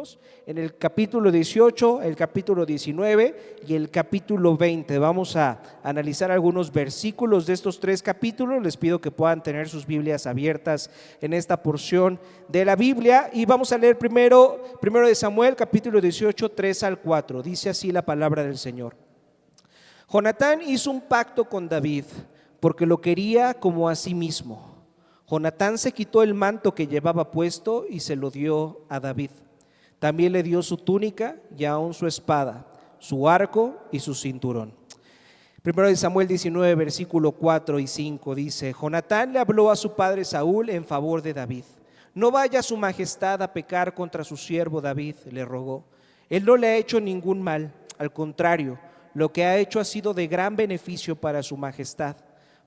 versículos, en el capítulo 18, el capítulo 19 y el capítulo 20. Vamos a analizar algunos versículos de estos tres capítulos. Les pido que puedan tener sus Biblias abiertas en esta porción de la Biblia y vamos a leer primero de Samuel, capítulo 18, 3 al 4. Dice así la palabra del Señor. Jonatán hizo un pacto con David porque lo quería como a sí mismo. Jonatán se quitó el manto que llevaba puesto y se lo dio a David. También le dio su túnica y aún su espada, su arco y su cinturón. Primero de Samuel 19, versículo 4 y 5 dice: Jonatán le habló a su padre Saúl en favor de David. No vaya su majestad a pecar contra su siervo David, le rogó. Él no le ha hecho ningún mal, al contrario, lo que ha hecho ha sido de gran beneficio para su majestad.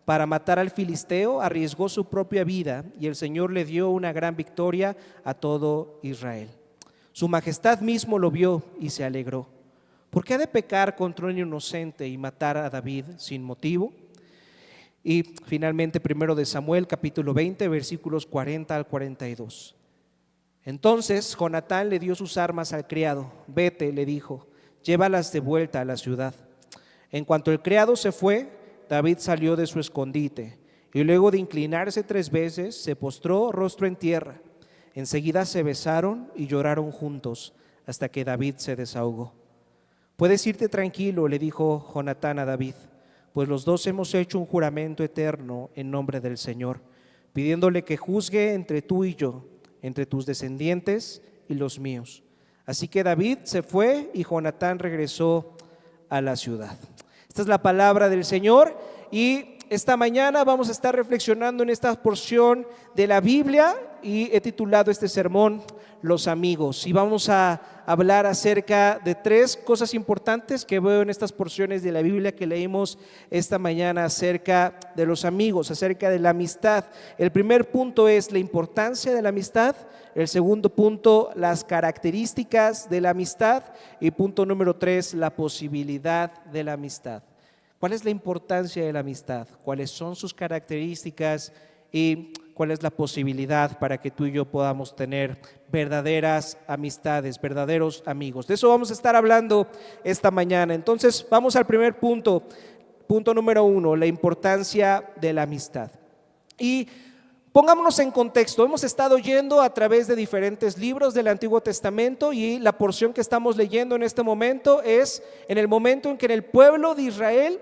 Para matar al filisteo arriesgó su propia vida y el Señor le dio una gran victoria a todo Israel. Su majestad mismo lo vio y se alegró. ¿Por qué ha de pecar contra un inocente y matar a David sin motivo? Y finalmente, primero de Samuel, capítulo 20, versículos 40 al 42. Entonces Jonatán le dio sus armas al criado. Vete, le dijo, llévalas de vuelta a la ciudad. En cuanto el criado se fue, David salió de su escondite y luego de inclinarse 3 veces se postró rostro en tierra. Enseguida se besaron y lloraron juntos hasta que David se desahogó. Puedes irte tranquilo, le dijo Jonatán a David, pues los dos hemos hecho un juramento eterno en nombre del Señor, pidiéndole que juzgue entre tú y yo, entre tus descendientes y los míos. Así que David se fue y Jonatán regresó a la ciudad. Esta es la palabra del Señor y esta mañana vamos a estar reflexionando en esta porción de la Biblia y he titulado este sermón Los amigos, y vamos a hablar acerca de 3 cosas importantes que veo en estas porciones de la Biblia que leímos esta mañana acerca de los amigos, acerca de la amistad. El primer punto es la importancia de la amistad, el segundo punto, las características de la amistad y punto número 3, la posibilidad de la amistad. ¿Cuál es la importancia de la amistad? ¿Cuáles son sus características? Y cuál es la posibilidad para que tú y yo podamos tener verdaderas amistades, verdaderos amigos. De eso vamos a estar hablando esta mañana. Entonces vamos al primer punto, punto número 1, la importancia de la amistad. Y pongámonos en contexto, hemos estado yendo a través de diferentes libros del Antiguo Testamento y la porción que estamos leyendo en este momento es en el momento en que el pueblo de Israel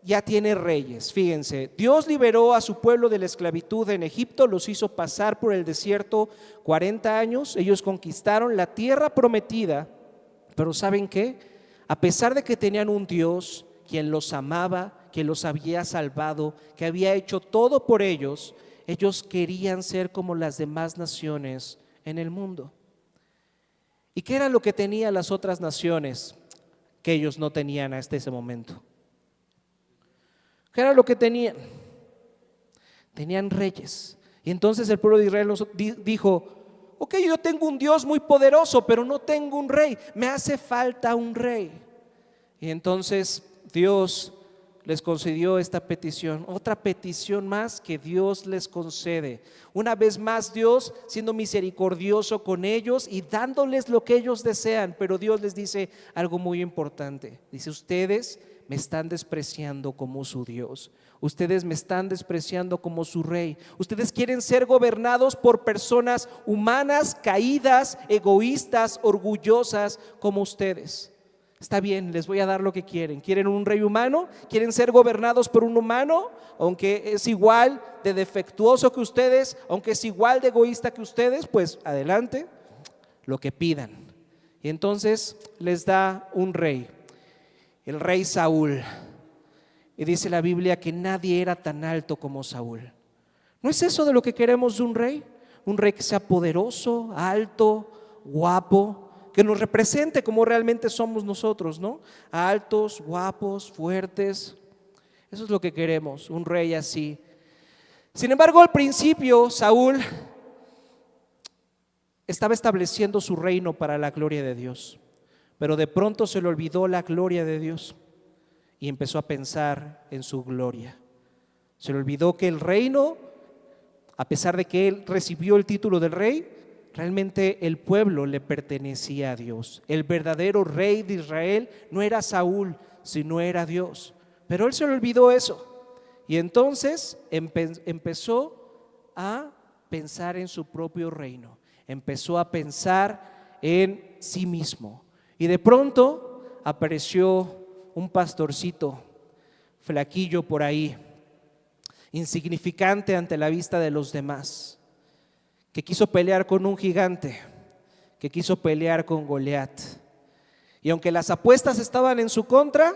ya tiene reyes. Fíjense, Dios liberó a su pueblo de la esclavitud en Egipto, los hizo pasar por el desierto 40 años, ellos conquistaron la tierra prometida, pero ¿saben qué? A pesar de que tenían un Dios quien los amaba, que los había salvado, que había hecho todo por ellos, ellos querían ser como las demás naciones en el mundo. ¿Y qué era lo que tenían las otras naciones que ellos no tenían hasta ese momento? ¿Qué era lo que tenían? Tenían reyes. Y entonces el pueblo de Israel dijo: ok, yo tengo un Dios muy poderoso, pero no tengo un rey, me hace falta un rey. Y entonces Dios les concedió esta petición, otra petición más que Dios les concede. Una vez más Dios siendo misericordioso con ellos y dándoles lo que ellos desean, pero Dios les dice algo muy importante. Dice: ustedes me están despreciando como su Dios, ustedes me están despreciando como su rey, ustedes quieren ser gobernados por personas humanas, caídas, egoístas, orgullosas como ustedes. Está bien, les voy a dar lo que quieren. ¿Quieren un rey humano? ¿Quieren ser gobernados por un humano? Aunque es igual de defectuoso que ustedes, aunque es igual de egoísta que ustedes, pues adelante, lo que pidan. Y entonces les da un rey, el rey Saúl. Y dice la Biblia que nadie era tan alto como Saúl. ¿No es eso de lo que queremos de un rey? Un rey que sea poderoso, alto, guapo, que nos represente como realmente somos nosotros, ¿no? Altos, guapos, fuertes. Eso es lo que queremos, un rey así. Sin embargo, al principio Saúl estaba estableciendo su reino para la gloria de Dios, pero de pronto se le olvidó la gloria de Dios y empezó a pensar en su gloria. Se le olvidó que el reino, a pesar de que él recibió el título del rey, realmente el pueblo le pertenecía a Dios. El verdadero rey de Israel no era Saúl, sino era Dios. Pero él se le olvidó eso. Y entonces empezó a pensar en su propio reino. Empezó a pensar en sí mismo. Y de pronto apareció un pastorcito flaquillo por ahí, insignificante ante la vista de los demás, que quiso pelear con un gigante, que quiso pelear con Goliat. Y aunque las apuestas estaban en su contra,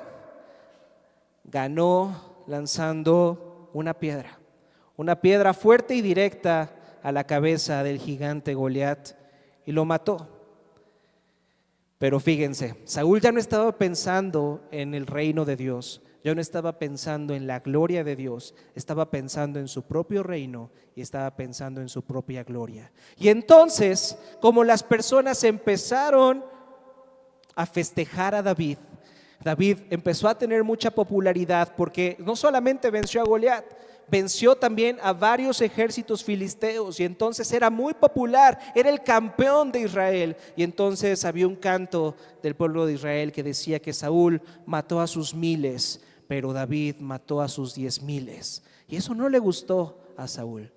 ganó lanzando una piedra fuerte y directa a la cabeza del gigante Goliat, y lo mató. Pero fíjense, Saúl ya no estaba pensando en el reino de Dios, ya no estaba pensando en la gloria de Dios, estaba pensando en su propio reino y estaba pensando en su propia gloria. Y entonces, como las personas empezaron a festejar a David, David empezó a tener mucha popularidad porque no solamente venció a Goliat, venció también a varios ejércitos filisteos, y entonces era muy popular, era el campeón de Israel. Y entonces había un canto del pueblo de Israel que decía que Saúl mató a sus miles, pero David mató a sus 10,000. Y eso no le gustó a Saúl,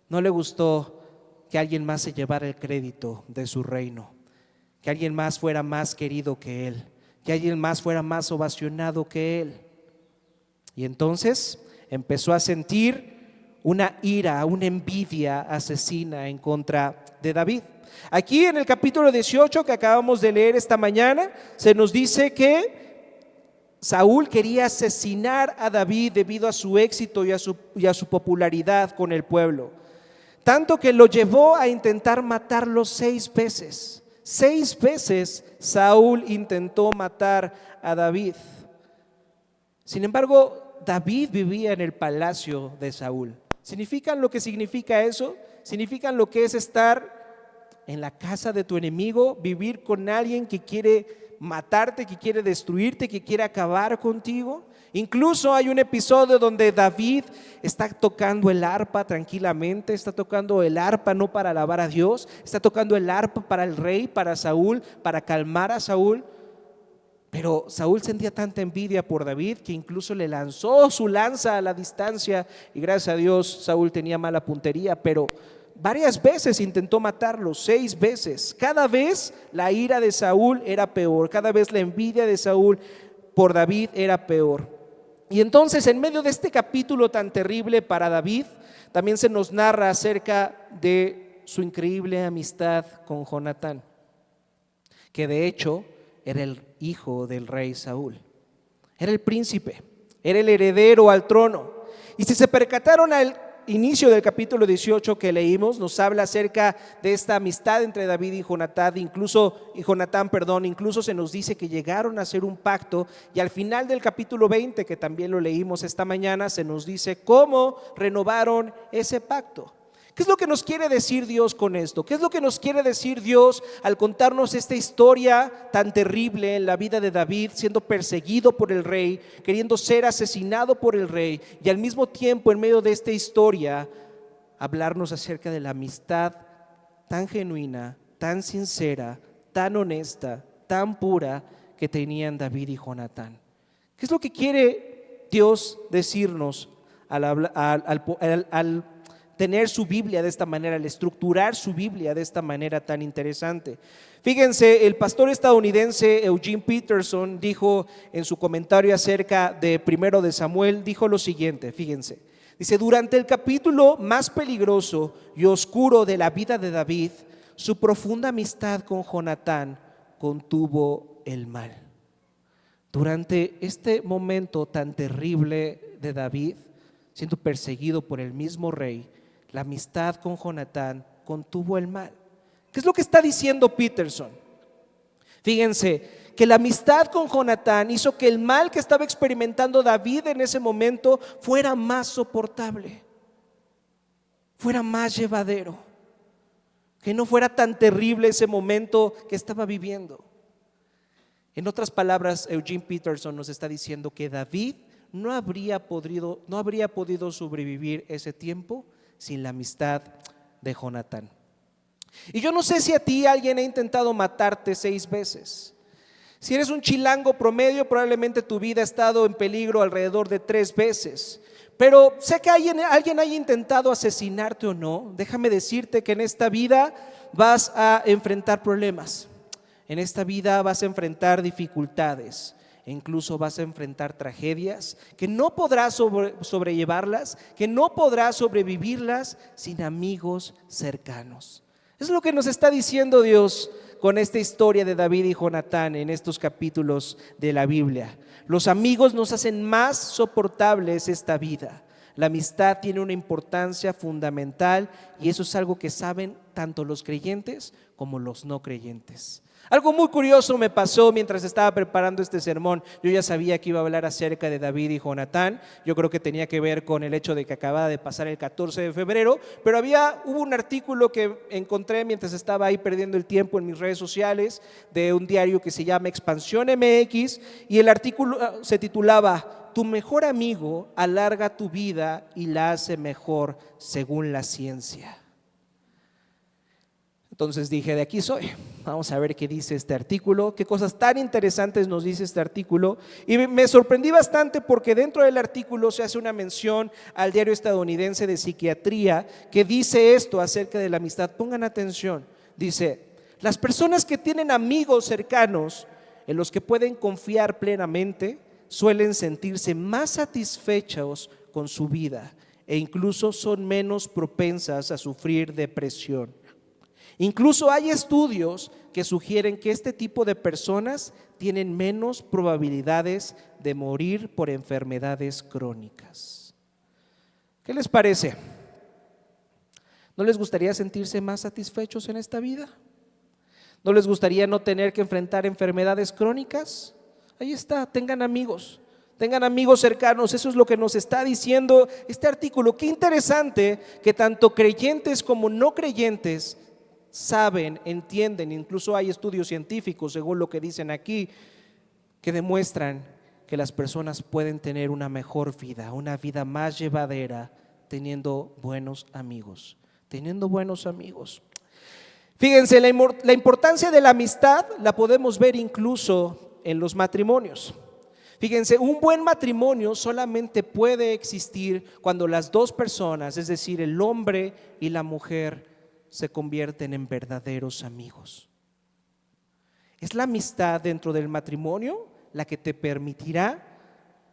no le gustó que alguien más se llevara el crédito de su reino, que alguien más fuera más querido que él, que alguien más fuera más ovacionado que él. Y entonces empezó a sentir una ira, una envidia asesina en contra de David. Aquí en el capítulo 18 que acabamos de leer esta mañana, se nos dice que Saúl quería asesinar a David debido a su éxito y a su popularidad con el pueblo, tanto que lo llevó a intentar matarlo 6 veces. 6 veces Saúl intentó matar a David. Sin embargo, David vivía en el palacio de Saúl. ¿Significan lo que significa eso? ¿Significan lo que es estar en la casa de tu enemigo? Vivir con alguien que quiere matarte, que quiere destruirte, que quiere acabar contigo. Incluso hay un episodio donde David está tocando el arpa tranquilamente, está tocando el arpa no para alabar a Dios, está tocando el arpa para el rey, para Saúl, para calmar a Saúl. Pero Saúl sentía tanta envidia por David que incluso le lanzó su lanza a la distancia, y gracias a Dios Saúl tenía mala puntería, pero varias veces intentó matarlo, 6 veces. Cada vez la ira de Saúl era peor, cada vez la envidia de Saúl por David era peor. Y entonces, en medio de este capítulo tan terrible para David, también se nos narra acerca de su increíble amistad con Jonatán, que de hecho era el hijo del rey Saúl, era el príncipe, era el heredero al trono. Y si se percataron al inicio del capítulo 18 que leímos, nos habla acerca de esta amistad entre David y Jonatán. Incluso se nos dice que llegaron a hacer un pacto, y al final del capítulo 20, que también lo leímos esta mañana, se nos dice cómo renovaron ese pacto. ¿Qué es lo que nos quiere decir Dios con esto? ¿Qué es lo que nos quiere decir Dios al contarnos esta historia tan terrible en la vida de David, siendo perseguido por el rey, queriendo ser asesinado por el rey, y al mismo tiempo en medio de esta historia hablarnos acerca de la amistad tan genuina, tan sincera, tan honesta, tan pura que tenían David y Jonatán? ¿Qué es lo que quiere Dios decirnos al tener su Biblia de esta manera, al estructurar su Biblia de esta manera tan interesante? Fíjense, el pastor estadounidense Eugene Peterson dijo en su comentario acerca de 1 de Samuel, dijo lo siguiente, fíjense, dice: durante el capítulo más peligroso y oscuro de la vida de David, su profunda amistad con Jonatán contuvo el mal. Durante este momento tan terrible de David, siendo perseguido por el mismo rey, la amistad con Jonatán contuvo el mal. ¿Qué es lo que está diciendo Peterson? Fíjense que la amistad con Jonatán hizo que el mal que estaba experimentando David en ese momento fuera más soportable, fuera más llevadero, que no fuera tan terrible ese momento que estaba viviendo. En otras palabras, Eugene Peterson nos está diciendo que David no habría podido sobrevivir ese tiempo sin la amistad de Jonatán. Y yo no sé si a ti alguien ha intentado matarte 6 veces. Si eres un chilango promedio, probablemente tu vida ha estado en peligro alrededor de 3 veces. Pero sé que alguien haya intentado asesinarte o no. Déjame decirte que en esta vida vas a enfrentar problemas. En esta vida vas a enfrentar dificultades. E incluso vas a enfrentar tragedias que no podrás sobrellevarlas, que no podrás sobrevivirlas sin amigos cercanos. Es lo que nos está diciendo Dios con esta historia de David y Jonatán en estos capítulos de la Biblia. Los amigos nos hacen más soportables esta vida. La amistad tiene una importancia fundamental y eso es algo que saben tanto los creyentes como los no creyentes. Algo muy curioso me pasó mientras estaba preparando este sermón. Yo ya sabía que iba a hablar acerca de David y Jonatán. Yo creo que tenía que ver con el hecho de que acababa de pasar el 14 de febrero, pero hubo un artículo que encontré mientras estaba ahí perdiendo el tiempo en mis redes sociales de un diario que se llama Expansión MX, y el artículo se titulaba "Tu mejor amigo alarga tu vida y la hace mejor según la ciencia". Entonces dije, de aquí soy. Vamos a ver qué dice este artículo, qué cosas tan interesantes nos dice este artículo. Y me sorprendí bastante porque dentro del artículo se hace una mención al diario estadounidense de psiquiatría que dice esto acerca de la amistad. Pongan atención. Dice: las personas que tienen amigos cercanos en los que pueden confiar plenamente suelen sentirse más satisfechos con su vida e incluso son menos propensas a sufrir depresión. Incluso hay estudios que sugieren que este tipo de personas tienen menos probabilidades de morir por enfermedades crónicas. ¿Qué les parece? ¿No les gustaría sentirse más satisfechos en esta vida? ¿No les gustaría no tener que enfrentar enfermedades crónicas? Ahí está, tengan amigos cercanos. Eso es lo que nos está diciendo este artículo. Qué interesante que tanto creyentes como no creyentes saben, entienden, incluso hay estudios científicos, según lo que dicen aquí, que demuestran que las personas pueden tener una mejor vida, una vida más llevadera, teniendo buenos amigos. Fíjense, la importancia de la amistad la podemos ver incluso en los matrimonios. Fíjense, un buen matrimonio solamente puede existir cuando las dos personas, es decir, el hombre y la mujer, se convierten en verdaderos amigos. Es la amistad dentro del matrimonio la que te permitirá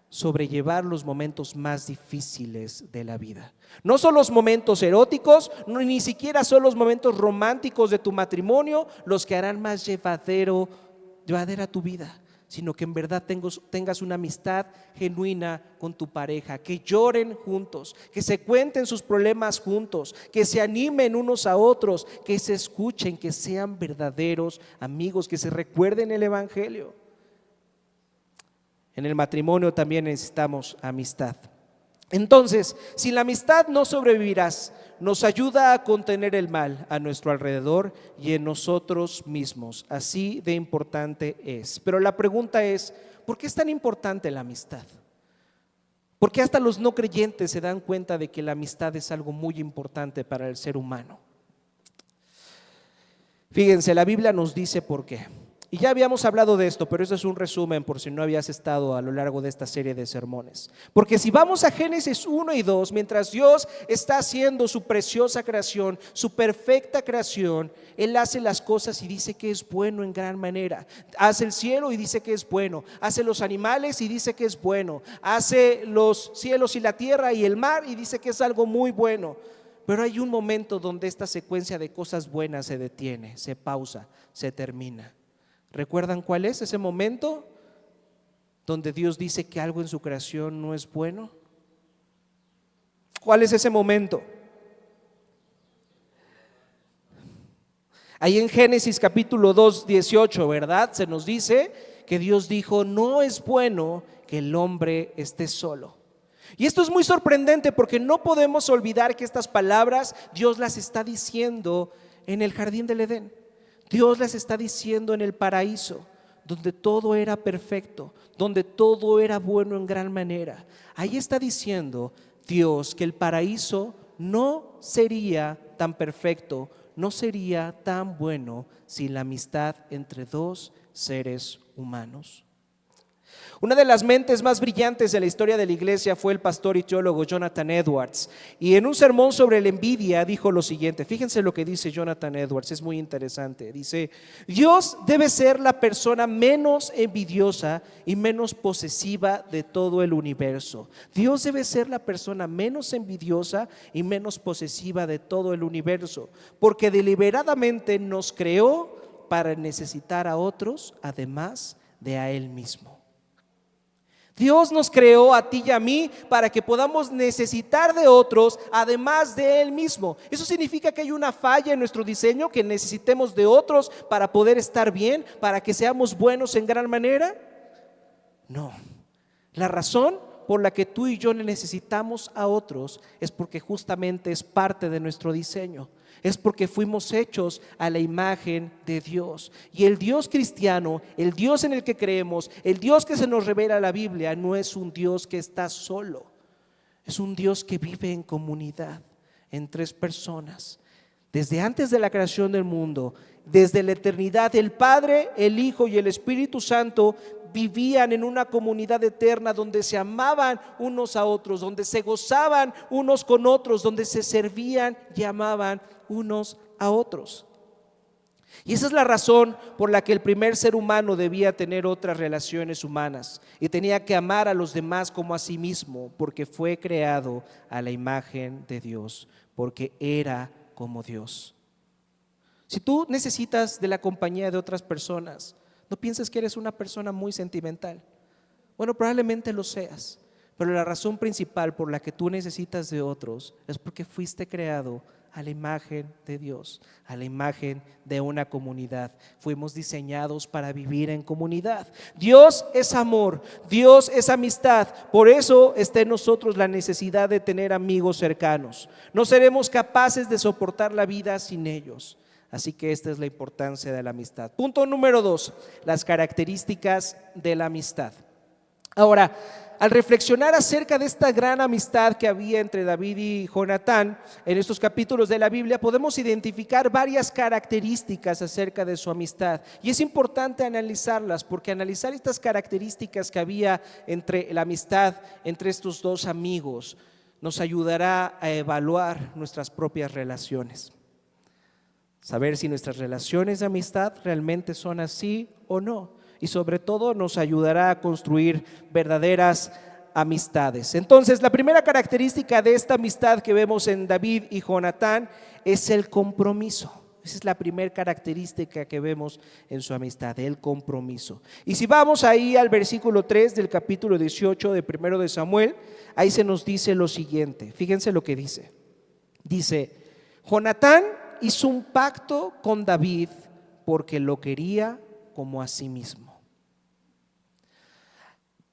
sobrellevar los momentos más difíciles de la vida. No son los momentos eróticos, ni siquiera son los momentos románticos de tu matrimonio los que harán más llevadera tu vida, sino que en verdad tengas una amistad genuina con tu pareja, que lloren juntos, que se cuenten sus problemas juntos, que se animen unos a otros, que se escuchen, que sean verdaderos amigos, que se recuerden el evangelio. En el matrimonio también necesitamos amistad. Entonces, sin la amistad no sobrevivirás. Nos ayuda a contener el mal a nuestro alrededor y en nosotros mismos. Así de importante es. Pero la pregunta es, ¿por qué es tan importante la amistad? ¿Por qué hasta los no creyentes se dan cuenta de que la amistad es algo muy importante para el ser humano? Fíjense, la Biblia nos dice por qué. Y ya habíamos hablado de esto, pero eso es un resumen por si no habías estado a lo largo de esta serie de sermones. Porque si vamos a Génesis 1 y 2, mientras Dios está haciendo su preciosa creación, su perfecta creación, Él hace las cosas y dice que es bueno en gran manera. Hace el cielo y dice que es bueno. Hace los animales y dice que es bueno. Hace los cielos y la tierra y el mar y dice que es algo muy bueno. Pero hay un momento donde esta secuencia de cosas buenas se detiene, se pausa, se termina. ¿Recuerdan cuál es ese momento donde Dios dice que algo en su creación no es bueno? ¿Cuál es ese momento? Ahí en Génesis capítulo 2, 18, ¿verdad? Se nos dice que Dios dijo: no es bueno que el hombre esté solo. Y esto es muy sorprendente porque no podemos olvidar que estas palabras Dios las está diciendo en el jardín del Edén. Dios las está diciendo en el paraíso, donde todo era perfecto, donde todo era bueno en gran manera. Ahí está diciendo Dios que el paraíso no sería tan perfecto, no sería tan bueno sin la amistad entre dos seres humanos. Una de las mentes más brillantes de la historia de la iglesia fue el pastor y teólogo Jonathan Edwards, y en un sermón sobre la envidia dijo lo siguiente. Fíjense lo que dice Jonathan Edwards, es muy interesante. Dice: Dios debe ser la persona menos envidiosa y menos posesiva de todo el universo. Dios debe ser la persona menos envidiosa y menos posesiva de todo el universo, porque deliberadamente nos creó para necesitar a otros, además de a Él mismo. Dios nos creó a ti y a mí para que podamos necesitar de otros además de Él mismo. ¿Eso significa que hay una falla en nuestro diseño, que necesitemos de otros para poder estar bien, para que seamos buenos en gran manera? No. La razón por la que tú y yo necesitamos a otros es porque justamente es parte de nuestro diseño. Es porque fuimos hechos a la imagen de Dios. Y el Dios cristiano, el Dios en el que creemos, el Dios que se nos revela en la Biblia, no es un Dios que está solo. Es un Dios que vive en comunidad, en tres personas. Desde antes de la creación del mundo, desde la eternidad, el Padre, el Hijo y el Espíritu Santo vivían en una comunidad eterna donde se amaban unos a otros, donde se gozaban unos con otros, donde se servían y amaban unos a otros. Y esa es la razón por la que el primer ser humano debía tener otras relaciones humanas y tenía que amar a los demás como a sí mismo, porque fue creado a la imagen de Dios, porque era como Dios. Si tú necesitas de la compañía de otras personas, no pienses que eres una persona muy sentimental. Bueno, probablemente lo seas, pero la razón principal por la que tú necesitas de otros es porque fuiste creado a la imagen de Dios, a la imagen de una comunidad. Fuimos diseñados para vivir en comunidad. Dios es amor, Dios es amistad. Por eso está en nosotros la necesidad de tener amigos cercanos. No seremos capaces de soportar la vida sin ellos. Así que esta es la importancia de la amistad. Punto número 2, las características de la amistad. Ahora, al reflexionar acerca de esta gran amistad que había entre David y Jonatán en estos capítulos de la Biblia, podemos identificar varias características acerca de su amistad. Y es importante analizarlas, porque analizar estas características que había entre la amistad entre estos dos amigos nos ayudará a evaluar nuestras propias relaciones. Saber si nuestras relaciones de amistad realmente son así o no. Y sobre todo nos ayudará a construir verdaderas amistades. Entonces, la primera característica de esta amistad que vemos en David y Jonatán es el compromiso. Esa es la primera característica que vemos en su amistad, el compromiso. Y si vamos ahí al versículo 3 del capítulo 18 de 1 de Samuel, ahí se nos dice lo siguiente. Fíjense lo que dice. Dice: Jonatán hizo un pacto con David porque lo quería como a sí mismo.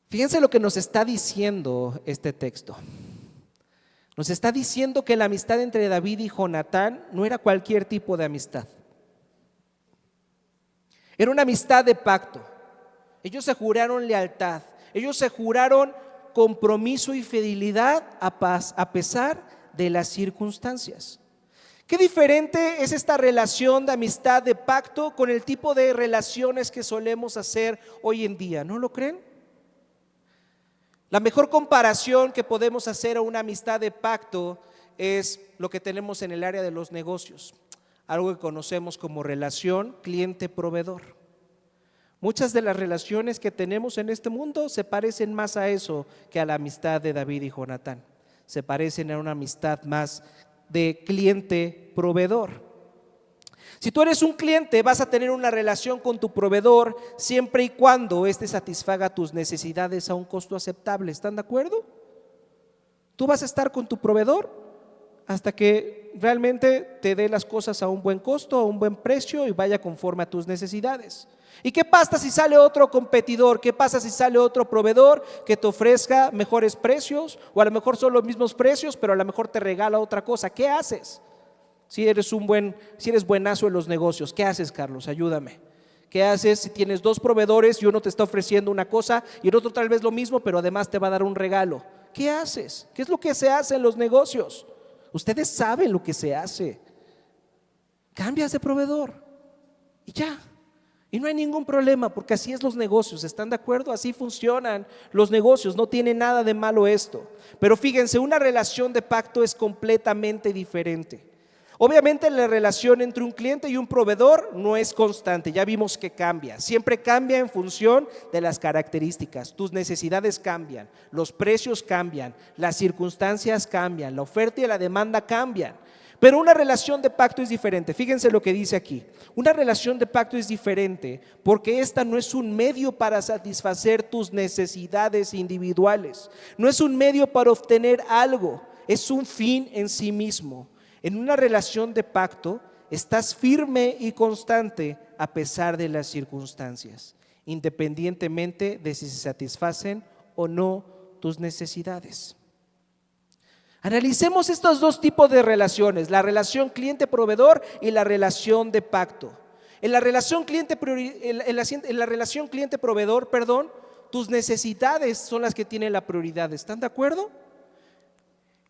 Fíjense lo que nos está diciendo este texto. Nos está diciendo que la amistad entre David y Jonatán no era cualquier tipo de amistad. Era una amistad de pacto. Ellos se juraron lealtad. Ellos se juraron compromiso y fidelidad a pesar de las circunstancias. Qué diferente es esta relación de amistad, de pacto, con el tipo de relaciones que solemos hacer hoy en día, ¿no lo creen? La mejor comparación que podemos hacer a una amistad de pacto es lo que tenemos en el área de los negocios, algo que conocemos como relación cliente-proveedor. Muchas de las relaciones que tenemos en este mundo se parecen más a eso que a la amistad de David y Jonatán. Se parecen a una amistad más de cliente-proveedor. Si tú eres un cliente, vas a tener una relación con tu proveedor siempre y cuando éste satisfaga tus necesidades a un costo aceptable. ¿Están de acuerdo? Tú vas a estar con tu proveedor hasta que realmente te dé las cosas a un buen costo, a un buen precio y vaya conforme a tus necesidades. ¿Y qué pasa si sale otro competidor? ¿Qué pasa si sale otro proveedor que te ofrezca mejores precios? O a lo mejor son los mismos precios, pero a lo mejor te regala otra cosa. ¿Qué haces? Si eres buenazo en los negocios, ¿qué haces, Carlos? Ayúdame. ¿Qué haces si tienes dos proveedores y uno te está ofreciendo una cosa y el otro tal vez lo mismo, pero además te va a dar un regalo? ¿Qué haces? ¿Qué es lo que se hace en los negocios? Ustedes saben lo que se hace. cambias de proveedor y ya. Y no hay ningún problema, porque así es los negocios, ¿están de acuerdo? Así funcionan los negocios, no tiene nada de malo esto. Pero fíjense, una relación de pacto es completamente diferente. Obviamente la relación entre un cliente y un proveedor no es constante, ya vimos que cambia, siempre cambia en función de las características, tus necesidades cambian, los precios cambian, las circunstancias cambian, la oferta y la demanda cambian. Pero una relación de pacto es diferente, fíjense lo que dice aquí, una relación de pacto es diferente porque esta no es un medio para satisfacer tus necesidades individuales, no es un medio para obtener algo, es un fin en sí mismo. En una relación de pacto estás firme y constante a pesar de las circunstancias, independientemente de si se satisfacen o no tus necesidades. Analicemos estos dos tipos de relaciones, la relación cliente-proveedor y la relación de pacto. En la relación cliente-proveedor, tus necesidades son las que tienen la prioridad, ¿están de acuerdo?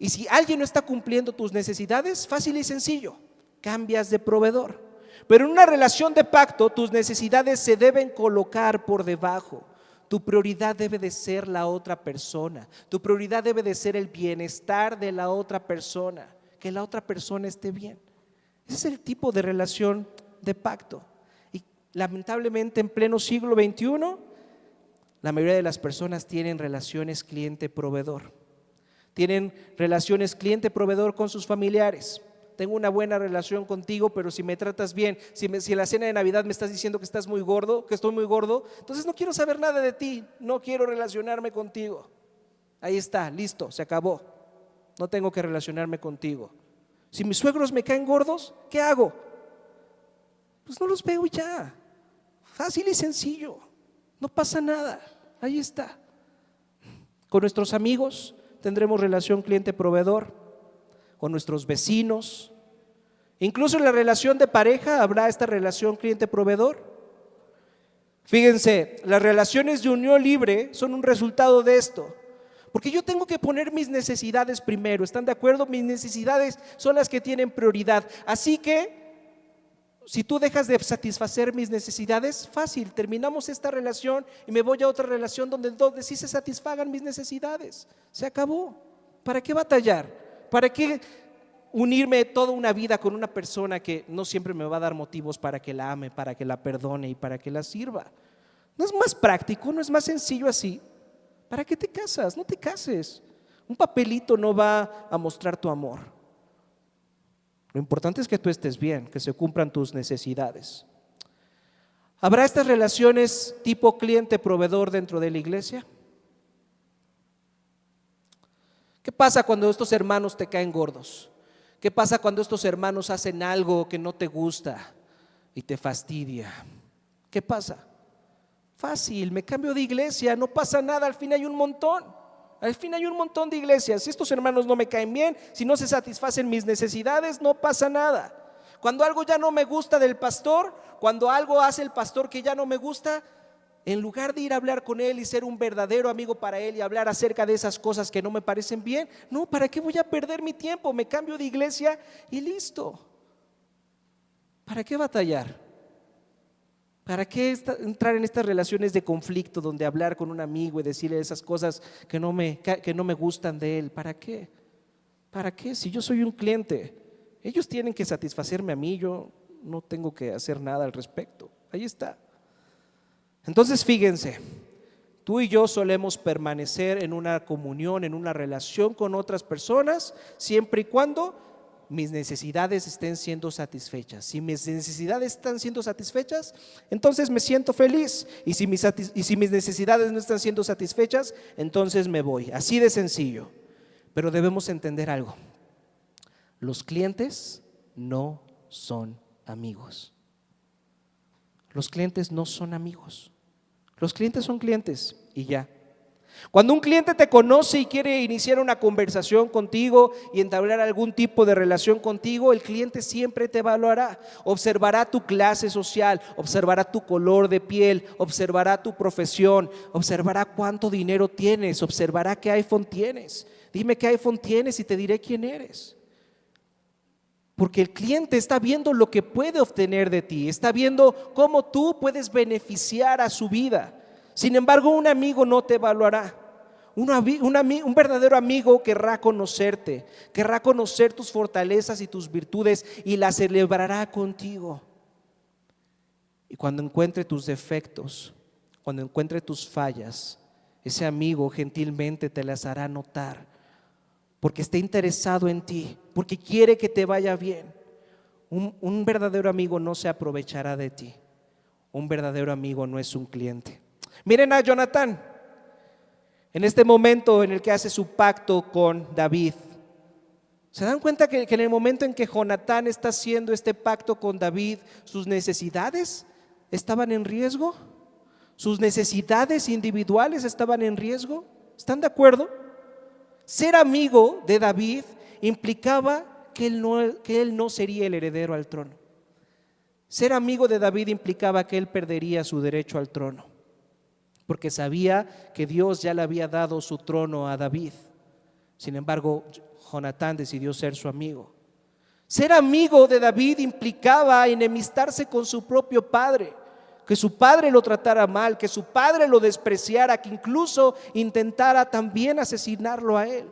Y si alguien no está cumpliendo tus necesidades, fácil y sencillo, cambias de proveedor. Pero en una relación de pacto, tus necesidades se deben colocar por debajo. Tu prioridad debe de ser la otra persona. Tu prioridad debe de ser el bienestar de la otra persona, que la otra persona esté bien. Ese es el tipo de relación de pacto. Y lamentablemente en pleno siglo XXI, la mayoría de las personas tienen relaciones cliente-proveedor. Tienen relaciones cliente-proveedor con sus familiares. Tengo una buena relación contigo, pero si me tratas bien, si en la cena de Navidad me estás diciendo que estás muy gordo, que estoy muy gordo, entonces no quiero saber nada de ti, no quiero relacionarme contigo. Ahí está, listo, se acabó. No tengo que relacionarme contigo. Si mis suegros me caen gordos, ¿qué hago? Pues no los veo y ya. Fácil y sencillo, no pasa nada, ahí está. Con nuestros amigos tendremos relación cliente-proveedor, con nuestros vecinos, incluso en la relación de pareja habrá esta relación cliente-proveedor. Fíjense, las relaciones de unión libre son un resultado de esto, porque yo tengo que poner mis necesidades primero, ¿están de acuerdo? Mis necesidades son las que tienen prioridad, así que si tú dejas de satisfacer mis necesidades, fácil, terminamos esta relación y me voy a otra relación donde sí se satisfagan mis necesidades. Se acabó. ¿Para qué batallar? ¿Para qué unirme toda una vida con una persona que no siempre me va a dar motivos para que la ame, para que la perdone y para que la sirva? ¿No es más práctico? ¿No es más sencillo así? ¿Para qué te casas? No te cases. Un papelito no va a mostrar tu amor. Lo importante es que tú estés bien, que se cumplan tus necesidades. ¿Habrá estas relaciones tipo cliente-proveedor dentro de la iglesia? ¿Qué pasa cuando estos hermanos te caen gordos? ¿Qué pasa cuando estos hermanos hacen algo que no te gusta y te fastidia? ¿Qué pasa? Fácil, me cambio de iglesia, no pasa nada, al fin hay un montón. Al fin hay un montón de iglesias. Si estos hermanos no me caen bien, si no se satisfacen mis necesidades, no pasa nada. Cuando algo ya no me gusta del pastor, cuando algo hace el pastor que ya no me gusta, en lugar de ir a hablar con él y ser un verdadero amigo para él y hablar acerca de esas cosas que no me parecen bien, no, ¿para qué voy a perder mi tiempo? Me cambio de iglesia y listo. ¿Para qué batallar? ¿Para qué entrar en estas relaciones de conflicto donde hablar con un amigo y decirle esas cosas que no me gustan de él? ¿Para qué? ¿Para qué? Si yo soy un cliente, ellos tienen que satisfacerme a mí, yo no tengo que hacer nada al respecto. Ahí está. Entonces fíjense, tú y yo solemos permanecer en una comunión, en una relación con otras personas, siempre y cuando mis necesidades estén siendo satisfechas. Si mis necesidades están siendo satisfechas, entonces me siento feliz. Y si mis necesidades no están siendo satisfechas, entonces me voy. Así de sencillo. Pero debemos entender algo. Los clientes no son amigos. Los clientes no son amigos. Los clientes son clientes y ya. Cuando un cliente te conoce y quiere iniciar una conversación contigo y entablar algún tipo de relación contigo, el cliente siempre te evaluará, observará tu clase social, observará tu color de piel, observará tu profesión, observará cuánto dinero tienes, observará qué iPhone tienes. Dime qué iPhone tienes y te diré quién eres. Porque el cliente está viendo lo que puede obtener de ti, está viendo cómo tú puedes beneficiar a su vida. Sin embargo, un amigo no te evaluará. Un verdadero amigo querrá conocerte, querrá conocer tus fortalezas y tus virtudes y las celebrará contigo. Y cuando encuentre tus defectos, cuando encuentre tus fallas, ese amigo gentilmente te las hará notar, porque está interesado en ti, porque quiere que te vaya bien. Un verdadero amigo no se aprovechará de ti. Un verdadero amigo no es un cliente. Miren a Jonatán, en este momento en el que hace su pacto con David. ¿Se dan cuenta que en el momento en que Jonatán está haciendo este pacto con David, sus necesidades estaban en riesgo? ¿Sus necesidades individuales estaban en riesgo? ¿Están de acuerdo? Ser amigo de David implicaba que él no sería el heredero al trono. Ser amigo de David implicaba que él perdería su derecho al trono, porque sabía que Dios ya le había dado su trono a David. Sin embargo, Jonatán decidió ser su amigo. Ser amigo de David implicaba enemistarse con su propio padre, que su padre lo tratara mal, que su padre lo despreciara, que incluso intentara también asesinarlo a él.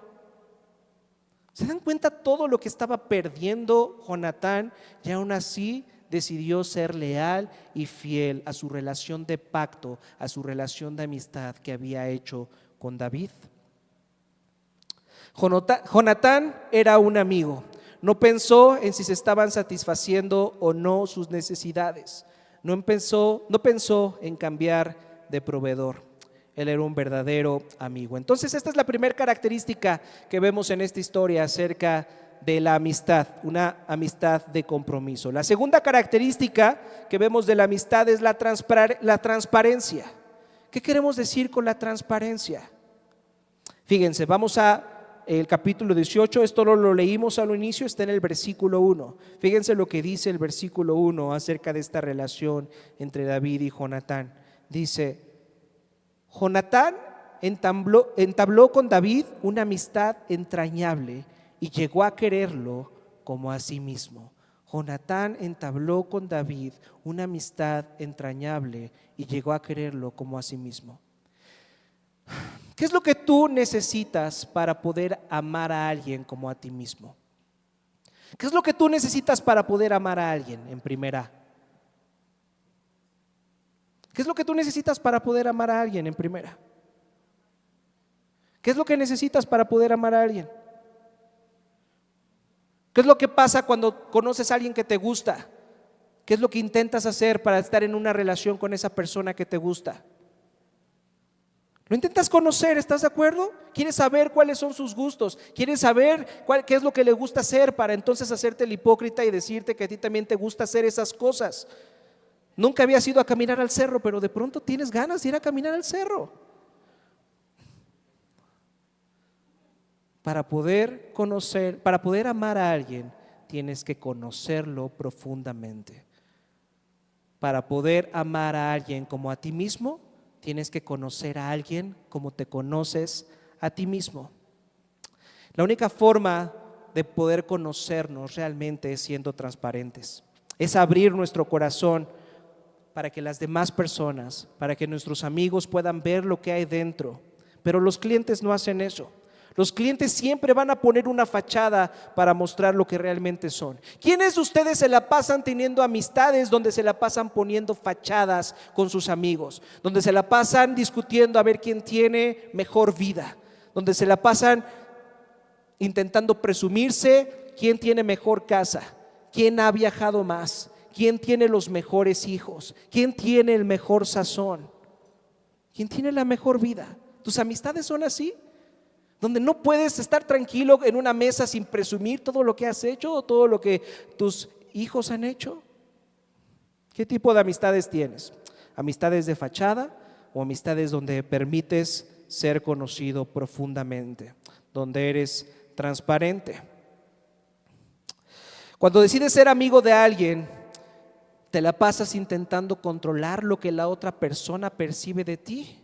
¿Se dan cuenta todo lo que estaba perdiendo Jonatán? Y aún así decidió ser leal y fiel a su relación de pacto, a su relación de amistad que había hecho con David. Jonatán era un amigo. No pensó en si se estaban satisfaciendo o no sus necesidades. No pensó en cambiar de proveedor. Él era un verdadero amigo. Entonces esta es la primera característica que vemos en esta historia acerca de la amistad, una amistad de compromiso. La segunda característica que vemos de la amistad es la transparencia. ¿Qué queremos decir con la transparencia? Fíjense, vamos a el capítulo 18, esto lo leímos al inicio, está en el versículo 1. Fíjense lo que dice el versículo 1 acerca de esta relación entre David y Jonatán. Dice: Jonatán entabló con David una amistad entrañable y llegó a quererlo como a sí mismo. Jonatán entabló con David una amistad entrañable y llegó a quererlo como a sí mismo. ¿Qué es lo que tú necesitas para poder amar a alguien como a ti mismo? ¿Qué es lo que tú necesitas para poder amar a alguien en primera? ¿Qué es lo que tú necesitas para poder amar a alguien en primera? ¿Qué es lo que necesitas para poder amar a alguien? ¿Qué es lo que pasa cuando conoces a alguien que te gusta? ¿Qué es lo que intentas hacer para estar en una relación con esa persona que te gusta? Lo intentas conocer, ¿estás de acuerdo? Quieres saber cuáles son sus gustos, quieres saber qué es lo que le gusta hacer para entonces hacerte el hipócrita y decirte que a ti también te gusta hacer esas cosas. Nunca habías ido a caminar al cerro, pero de pronto tienes ganas de ir a caminar al cerro. Para poder conocer, para poder amar a alguien, tienes que conocerlo profundamente. Para poder amar a alguien como a ti mismo, tienes que conocer a alguien como te conoces a ti mismo. La única forma de poder conocernos realmente es siendo transparentes. Es abrir nuestro corazón para que las demás personas, para que nuestros amigos puedan ver lo que hay dentro. Pero los clientes no hacen eso. Los clientes siempre van a poner una fachada para mostrar lo que realmente son. ¿Quiénes de ustedes se la pasan teniendo amistades donde se la pasan poniendo fachadas con sus amigos? Donde se la pasan discutiendo a ver quién tiene mejor vida. Donde se la pasan intentando presumirse quién tiene mejor casa, quién ha viajado más, quién tiene los mejores hijos, quién tiene el mejor sazón, quién tiene la mejor vida. ¿Tus amistades son así? Donde no puedes estar tranquilo en una mesa sin presumir todo lo que has hecho o todo lo que tus hijos han hecho. ¿Qué tipo de amistades tienes? ¿Amistades de fachada o amistades donde permites ser conocido profundamente, donde eres transparente? Cuando decides ser amigo de alguien, te la pasas intentando controlar lo que la otra persona percibe de ti.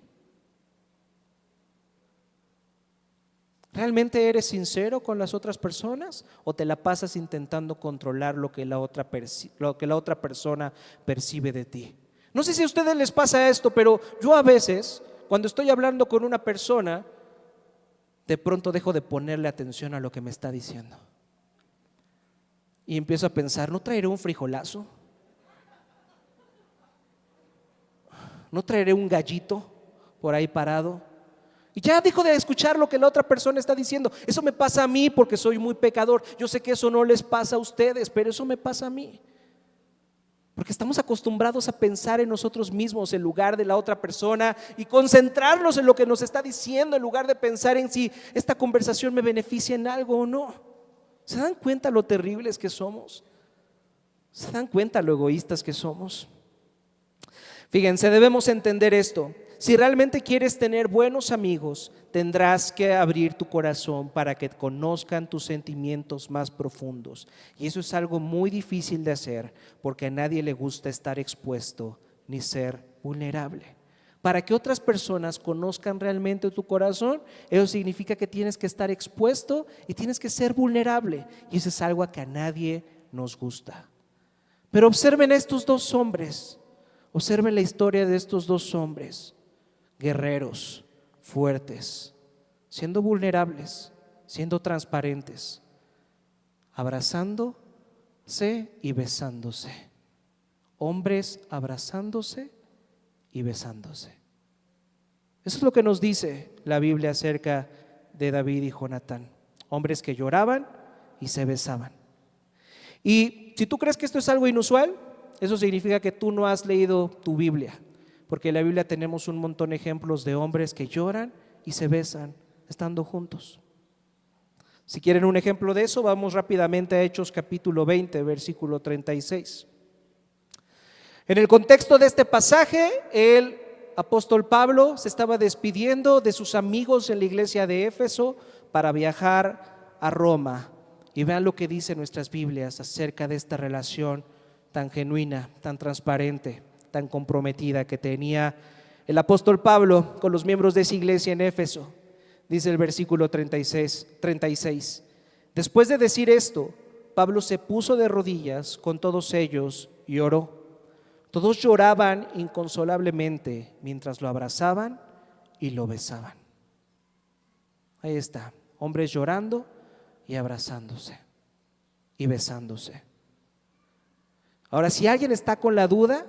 ¿Realmente eres sincero con las otras personas o te la pasas intentando controlar lo que la otra persona percibe de ti? No sé si a ustedes les pasa esto, pero yo a veces, cuando estoy hablando con una persona, de pronto dejo de ponerle atención a lo que me está diciendo. Y empiezo a pensar, ¿no traeré un frijolazo? ¿No traeré un gallito por ahí parado? Y ya dejo de escuchar lo que la otra persona está diciendo. Eso me pasa a mí porque soy muy pecador. Yo sé que eso no les pasa a ustedes, pero eso me pasa a mí. Porque estamos acostumbrados a pensar en nosotros mismos en lugar de la otra persona y concentrarnos en lo que nos está diciendo en lugar de pensar en si esta conversación me beneficia en algo o no. ¿Se dan cuenta lo terribles que somos? ¿Se dan cuenta lo egoístas que somos? Fíjense, debemos entender esto. Si realmente quieres tener buenos amigos, tendrás que abrir tu corazón para que conozcan tus sentimientos más profundos. Y eso es algo muy difícil de hacer porque a nadie le gusta estar expuesto ni ser vulnerable. Para que otras personas conozcan realmente tu corazón, eso significa que tienes que estar expuesto y tienes que ser vulnerable. Y eso es algo que a nadie nos gusta. Pero observen estos dos hombres, observen la historia de estos dos hombres. Guerreros, fuertes, siendo vulnerables, siendo transparentes, abrazándose y besándose. Hombres abrazándose y besándose. Eso es lo que nos dice la Biblia acerca de David y Jonatán. Hombres que lloraban y se besaban. Y si tú crees que esto es algo inusual, eso significa que tú no has leído tu Biblia. Porque en la Biblia tenemos un montón de ejemplos de hombres que lloran y se besan estando juntos. Si quieren un ejemplo de eso, vamos rápidamente a Hechos capítulo 20, versículo 36. En el contexto de este pasaje, el apóstol Pablo se estaba despidiendo de sus amigos en la iglesia de Éfeso para viajar a Roma. Y vean lo que dicen nuestras Biblias acerca de esta relación tan genuina, tan transparente, tan comprometida que tenía el apóstol Pablo con los miembros de esa iglesia en Éfeso. Dice el versículo 36. Después de decir esto, Pablo se puso de rodillas con todos ellos y oró. Todos lloraban inconsolablemente mientras lo abrazaban y lo besaban. Ahí está, hombres llorando y abrazándose y besándose. Ahora, si alguien está con la duda,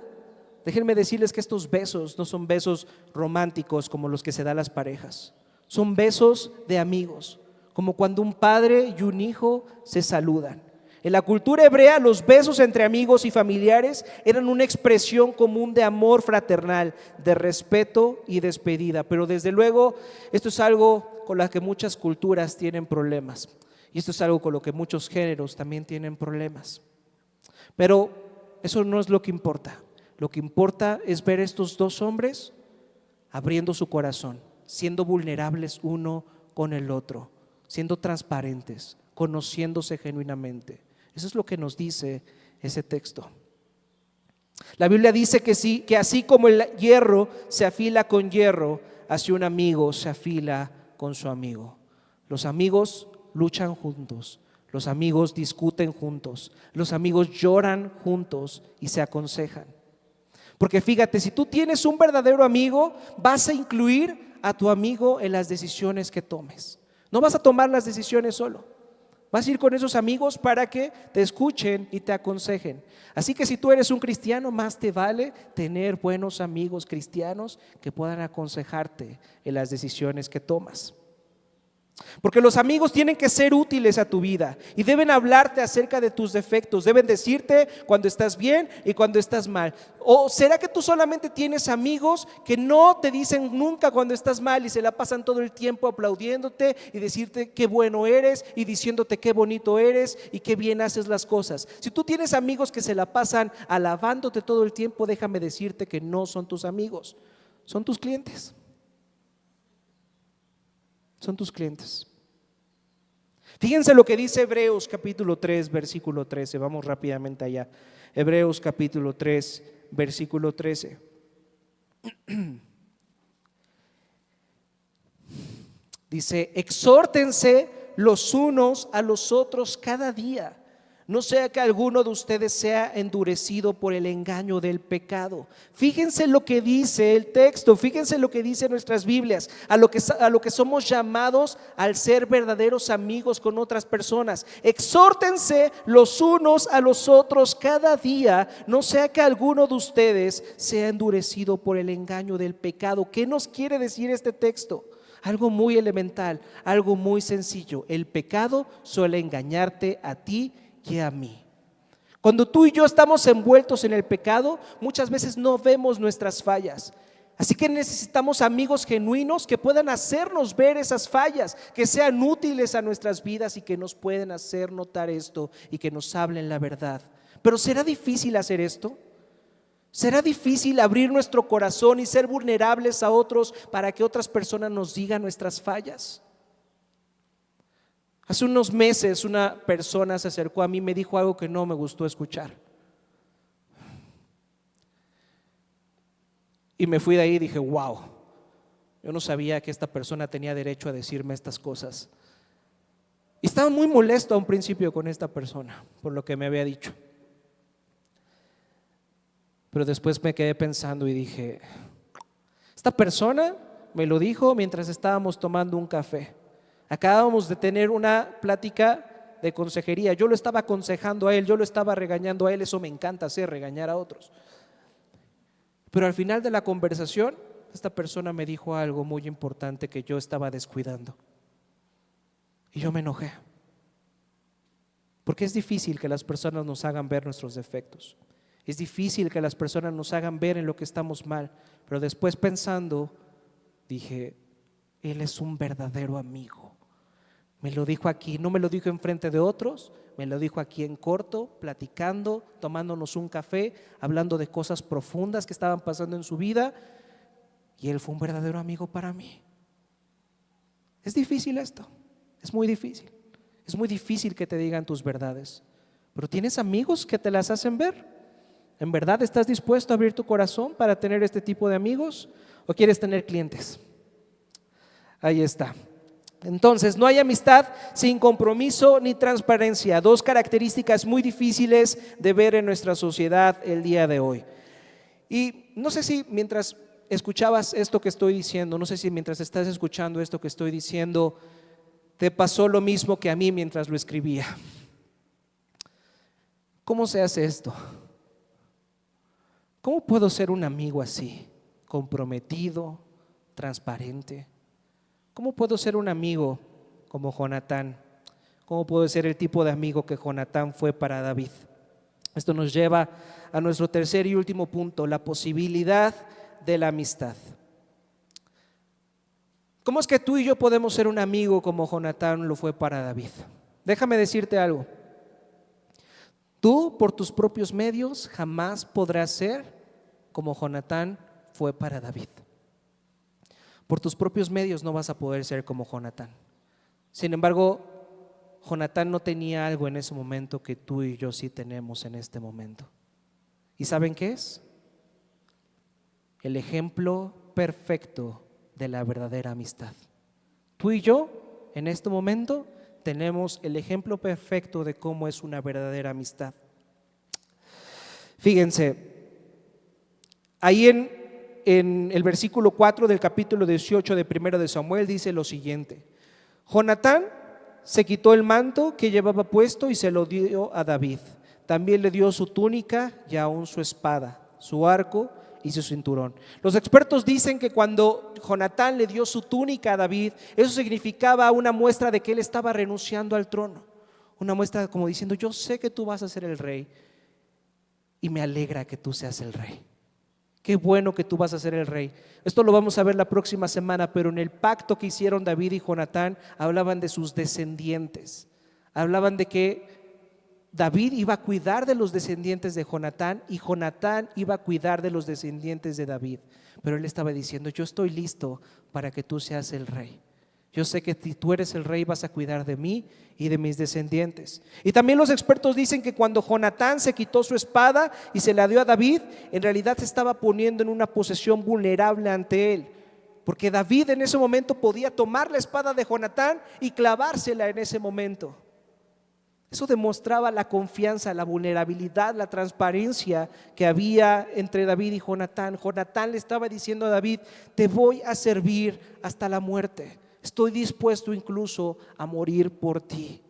déjenme decirles que estos besos no son besos románticos como los que se dan a las parejas. Son besos de amigos, como cuando un padre y un hijo se saludan. En la cultura hebrea, los besos entre amigos y familiares eran una expresión común de amor fraternal, de respeto y despedida. Pero desde luego, esto es algo con lo que muchas culturas tienen problemas. Y esto es algo con lo que muchos géneros también tienen problemas. Pero eso no es lo que importa. Lo que importa es ver estos dos hombres abriendo su corazón, siendo vulnerables uno con el otro, siendo transparentes, conociéndose genuinamente. Eso es lo que nos dice ese texto. La Biblia dice que así como el hierro se afila con hierro, así un amigo se afila con su amigo. Los amigos luchan juntos. Los amigos discuten juntos. Los amigos lloran juntos y se aconsejan. Porque fíjate, si tú tienes un verdadero amigo, vas a incluir a tu amigo en las decisiones que tomes. No vas a tomar las decisiones solo. Vas a ir con esos amigos para que te escuchen y te aconsejen. Así que si tú eres un cristiano, más te vale tener buenos amigos cristianos que puedan aconsejarte en las decisiones que tomas. Porque los amigos tienen que ser útiles a tu vida y deben hablarte acerca de tus defectos, deben decirte cuando estás bien y cuando estás mal. ¿O será que tú solamente tienes amigos que no te dicen nunca cuando estás mal y se la pasan todo el tiempo aplaudiéndote y decirte qué bueno eres y diciéndote qué bonito eres y qué bien haces las cosas? Si tú tienes amigos que se la pasan alabándote todo el tiempo, déjame decirte que no son tus amigos, son tus clientes. Son tus clientes. Fíjense lo que dice Hebreos capítulo 3, versículo 13. Vamos rápidamente allá. Hebreos capítulo 3, versículo 13. Dice, exhórtense los unos a los otros cada día, no sea que alguno de ustedes sea endurecido por el engaño del pecado. Fíjense lo que dice el texto, fíjense lo que dice nuestras Biblias, a lo que somos llamados al ser verdaderos amigos con otras personas. Exhórtense los unos a los otros cada día, no sea que alguno de ustedes sea endurecido por el engaño del pecado. ¿Qué nos quiere decir este texto? Algo muy elemental, algo muy sencillo. El pecado suele engañarte a ti y a mí. Cuando tú y yo estamos envueltos en el pecado, muchas veces no vemos nuestras fallas. Así que necesitamos amigos genuinos que puedan hacernos ver esas fallas, que sean útiles a nuestras vidas y que nos puedan hacer notar esto y que nos hablen la verdad. Pero ¿será difícil hacer esto? ¿Será difícil abrir nuestro corazón y ser vulnerables a otros para que otras personas nos digan nuestras fallas? Hace unos meses una persona se acercó a mí y me dijo algo que no me gustó escuchar. Y me fui de ahí y dije, wow, yo no sabía que esta persona tenía derecho a decirme estas cosas. Y estaba muy molesto a un principio con esta persona por lo que me había dicho. Pero después me quedé pensando y dije, esta persona me lo dijo mientras estábamos tomando un café. Acabábamos de tener una plática de consejería. Yo lo estaba aconsejando a él, yo lo estaba regañando a él. Eso me encanta hacer, regañar a otros. Pero al final de la conversación, esta persona me dijo algo muy importante que yo estaba descuidando. Y yo me enojé. Porque es difícil que las personas nos hagan ver nuestros defectos. Es difícil que las personas nos hagan ver en lo que estamos mal. Pero después pensando, dije, él es un verdadero amigo. Me lo dijo aquí, no me lo dijo enfrente de otros, me lo dijo aquí en corto, platicando, tomándonos un café, hablando de cosas profundas que estaban pasando en su vida, y él fue un verdadero amigo para mí. Es difícil esto, es muy difícil. Es muy difícil que te digan tus verdades, pero ¿tienes amigos que te las hacen ver? ¿En verdad estás dispuesto a abrir tu corazón para tener este tipo de amigos? ¿O quieres tener clientes? Ahí está. Entonces, no hay amistad sin compromiso ni transparencia. Dos características muy difíciles de ver en nuestra sociedad el día de hoy. Y no sé si mientras escuchabas esto que estoy diciendo, no sé si mientras estás escuchando esto que estoy diciendo, te pasó lo mismo que a mí mientras lo escribía. ¿Cómo se hace esto? ¿Cómo puedo ser un amigo así, comprometido, transparente? ¿Cómo puedo ser un amigo como Jonatán? ¿Cómo puedo ser el tipo de amigo que Jonatán fue para David? Esto nos lleva a nuestro tercer y último punto, la posibilidad de la amistad. ¿Cómo es que tú y yo podemos ser un amigo como Jonatán lo fue para David? Déjame decirte algo. Tú por tus propios medios jamás podrás ser como Jonatán fue para David. Por tus propios medios no vas a poder ser como Jonatán. Sin embargo, Jonatán no tenía algo en ese momento que tú y yo sí tenemos en este momento. ¿Y saben qué es? El ejemplo perfecto de la verdadera amistad. Tú y yo en este momento tenemos el ejemplo perfecto de cómo es una verdadera amistad. Fíjense, ahí en el versículo 4 del capítulo 18 de 1 de Samuel dice lo siguiente: Jonatán se quitó el manto que llevaba puesto y se lo dio a David. También le dio su túnica y aún su espada, su arco y su cinturón. Los expertos dicen que cuando Jonatán le dio su túnica a David, eso significaba una muestra de que él estaba renunciando al trono. Una muestra como diciendo, yo sé que tú vas a ser el rey y me alegra que tú seas el rey. Qué bueno que tú vas a ser el rey. Esto lo vamos a ver la próxima semana, pero en el pacto que hicieron David y Jonatán hablaban de sus descendientes. Hablaban de que David iba a cuidar de los descendientes de Jonatán y Jonatán iba a cuidar de los descendientes de David. Pero él estaba diciendo, yo estoy listo para que tú seas el rey. Yo sé que si tú eres el rey vas a cuidar de mí y de mis descendientes. Y también los expertos dicen que cuando Jonatán se quitó su espada y se la dio a David, en realidad se estaba poniendo en una posición vulnerable ante él. porque David en ese momento podía tomar la espada de Jonatán y clavársela en ese momento. Eso demostraba la confianza, la vulnerabilidad, la transparencia que había entre David y Jonatán. Jonatán le estaba diciendo a David: te voy a servir hasta la muerte, estoy dispuesto incluso a morir por ti.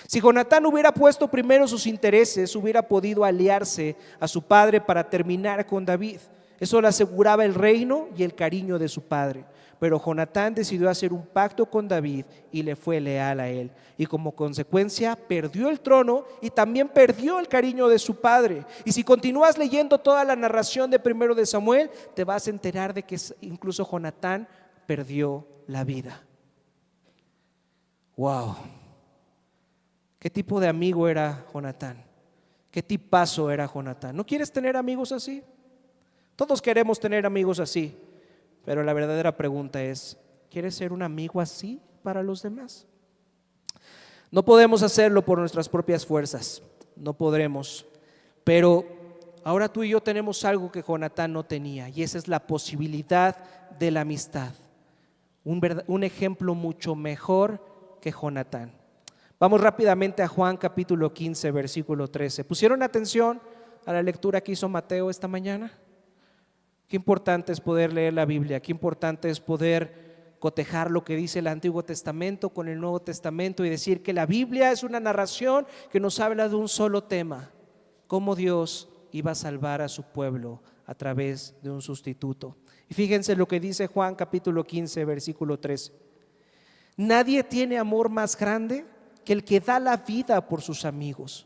Si Jonatán hubiera puesto primero sus intereses, hubiera podido aliarse a su padre para terminar con David. Eso le aseguraba el reino y el cariño de su padre. Pero Jonatán decidió hacer un pacto con David y le fue leal a él. Y como consecuencia perdió el trono y también perdió el cariño de su padre. Y si continúas leyendo toda la narración de 1 de Samuel, te vas a enterar de que incluso Jonatán perdió la vida. Wow. ¿Qué tipo de amigo era Jonatán? ¿Qué tipazo era Jonatán? ¿No quieres tener amigos así? Todos queremos tener amigos así, pero la verdadera pregunta es: ¿quieres ser un amigo así para los demás? No podemos hacerlo por nuestras propias fuerzas, no podremos, pero ahora tú y yo tenemos algo que Jonatán no tenía, y esa es la posibilidad de la amistad. Un ejemplo mucho mejor que Jonatán. Vamos rápidamente a Juan capítulo 15, versículo 13. ¿Pusieron atención a la lectura que hizo Mateo esta mañana? Qué importante es poder leer la Biblia, qué importante es poder cotejar lo que dice el Antiguo Testamento con el Nuevo Testamento y decir que la Biblia es una narración que nos habla de un solo tema: cómo Dios iba a salvar a su pueblo a través de un sustituto. Y fíjense lo que dice Juan capítulo 15, versículo 13. Nadie tiene amor más grande que el que da la vida por sus amigos.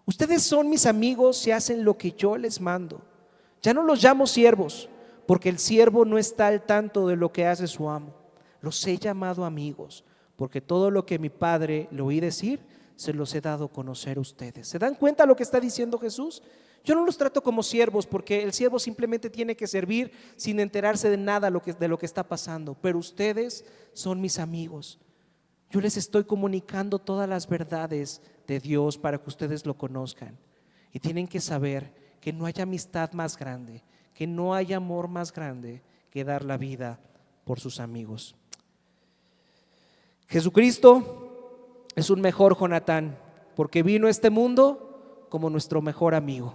Ustedes son mis amigos si hacen lo que yo les mando. Ya no los llamo siervos, porque el siervo no está al tanto de lo que hace su amo. Los he llamado amigos, porque todo lo que mi Padre le oí decir, se los he dado a conocer a ustedes. ¿Se dan cuenta lo que está diciendo Jesús? Yo no los trato como siervos, porque el siervo simplemente tiene que servir sin enterarse de nada de lo que está pasando. Pero ustedes son mis amigos. Yo les estoy comunicando todas las verdades de Dios para que ustedes lo conozcan. Y tienen que saber que no hay amistad más grande, que no hay amor más grande que dar la vida por sus amigos. Jesucristo es un mejor Jonatán, porque vino a este mundo como nuestro mejor amigo.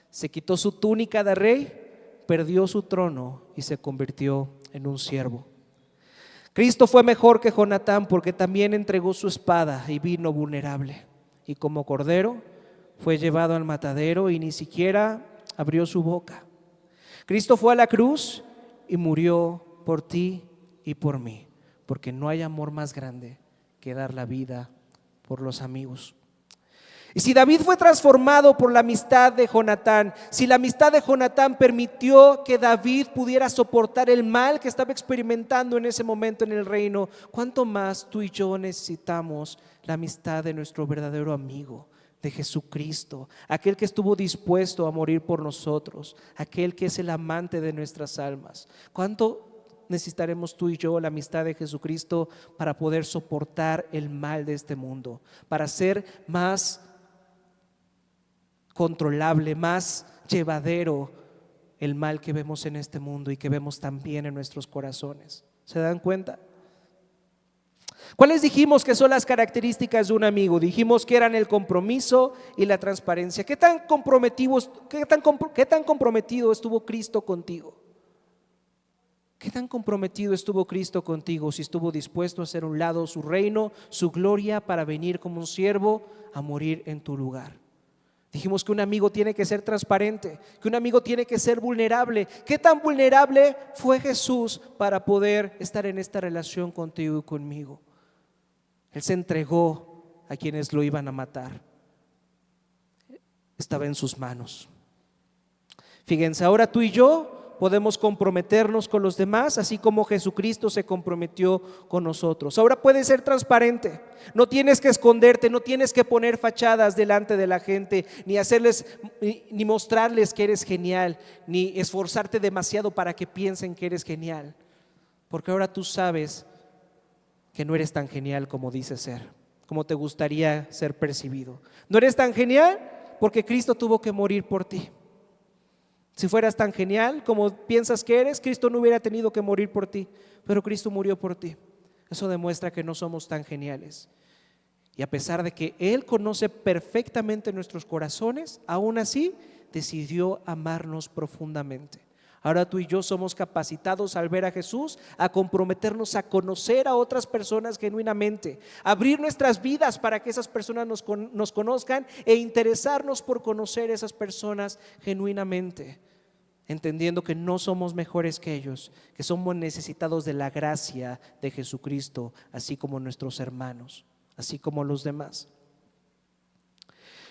Se quitó su túnica de rey, perdió su trono y se convirtió en un siervo. Cristo fue mejor que Jonatán porque también entregó su espada y vino vulnerable. Y como cordero fue llevado al matadero y ni siquiera abrió su boca. Cristo fue a la cruz y murió por ti y por mí, porque no hay amor más grande que dar la vida por los amigos. Y si David fue transformado por la amistad de Jonatán, si la amistad de Jonatán permitió que David pudiera soportar el mal que estaba experimentando en ese momento en el reino, ¿cuánto más tú y yo necesitamos la amistad de nuestro verdadero amigo, de Jesucristo, aquel que estuvo dispuesto a morir por nosotros, aquel que es el amante de nuestras almas? ¿Cuánto necesitaremos tú y yo la amistad de Jesucristo para poder soportar el mal de este mundo, para ser más controlable, más llevadero el mal que vemos en este mundo y que vemos también en nuestros corazones? ¿Se dan cuenta? ¿Cuáles dijimos que son las características de un amigo? Dijimos que eran el compromiso y la transparencia. ¿Qué tan comprometido estuvo Cristo contigo? ¿Qué tan comprometido estuvo Cristo contigo? Si estuvo dispuesto a hacer a un lado su reino, su gloria, para venir como un siervo a morir en tu lugar. Dijimos que un amigo tiene que ser transparente, que un amigo tiene que ser vulnerable. ¿Qué tan vulnerable fue Jesús para poder estar en esta relación contigo y conmigo? Él se entregó a quienes lo iban a matar. Estaba en sus manos. Fíjense, ahora tú y yo podemos comprometernos con los demás, así como Jesucristo se comprometió con nosotros. Ahora puedes ser transparente, no tienes que esconderte, no tienes que poner fachadas delante de la gente, ni mostrarles que eres genial, ni esforzarte demasiado para que piensen que eres genial, porque ahora tú sabes que no eres tan genial como dices ser, como te gustaría ser percibido. No eres tan genial porque Cristo tuvo que morir por ti. Si fueras tan genial como piensas que eres, Cristo no hubiera tenido que morir por ti, pero Cristo murió por ti. Eso demuestra que no somos tan geniales. Y a pesar de que Él conoce perfectamente nuestros corazones, aún así decidió amarnos profundamente. Ahora tú y yo somos capacitados al ver a Jesús a comprometernos a conocer a otras personas genuinamente, abrir nuestras vidas para que esas personas nos conozcan e interesarnos por conocer a esas personas genuinamente, entendiendo que no somos mejores que ellos, que somos necesitados de la gracia de Jesucristo, así como nuestros hermanos, así como los demás.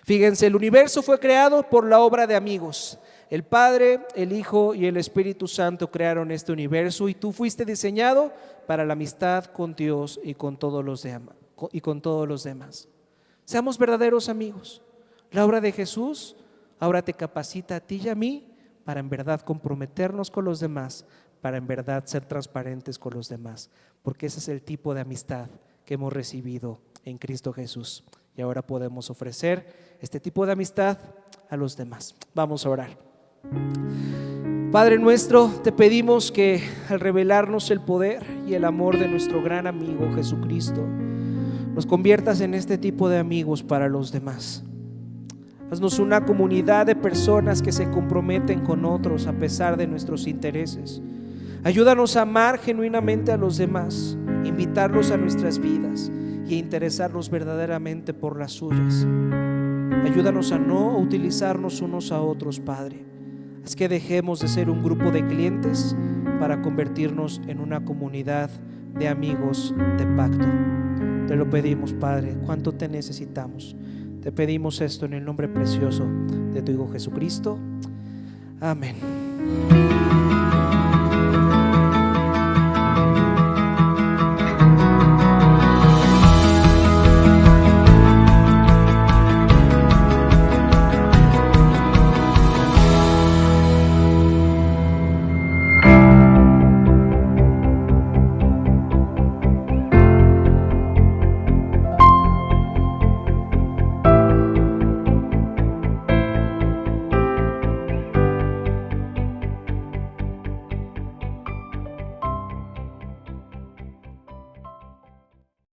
Fíjense, el universo fue creado por la obra de amigos. El Padre, el Hijo y el Espíritu Santo crearon este universo y tú fuiste diseñado para la amistad con Dios y con todos los demás. Seamos verdaderos amigos. La obra de Jesús ahora te capacita a ti y a mí para en verdad comprometernos con los demás, para en verdad ser transparentes con los demás, porque ese es el tipo de amistad que hemos recibido en Cristo Jesús. Y ahora podemos ofrecer este tipo de amistad a los demás. Vamos a orar. Padre nuestro, te pedimos que al revelarnos el poder y el amor de nuestro gran amigo Jesucristo, nos conviertas en este tipo de amigos para los demás. Haznos una comunidad de personas que se comprometen con otros a pesar de nuestros intereses. Ayúdanos a amar genuinamente a los demás, invitarlos a nuestras vidas y a interesarnos verdaderamente por las suyas. Ayúdanos a no utilizarnos unos a otros, Padre. Es que dejemos de ser un grupo de clientes para convertirnos en una comunidad de amigos de pacto. Te lo pedimos, Padre, cuánto te necesitamos. Te pedimos esto en el nombre precioso de tu Hijo Jesucristo. Amén.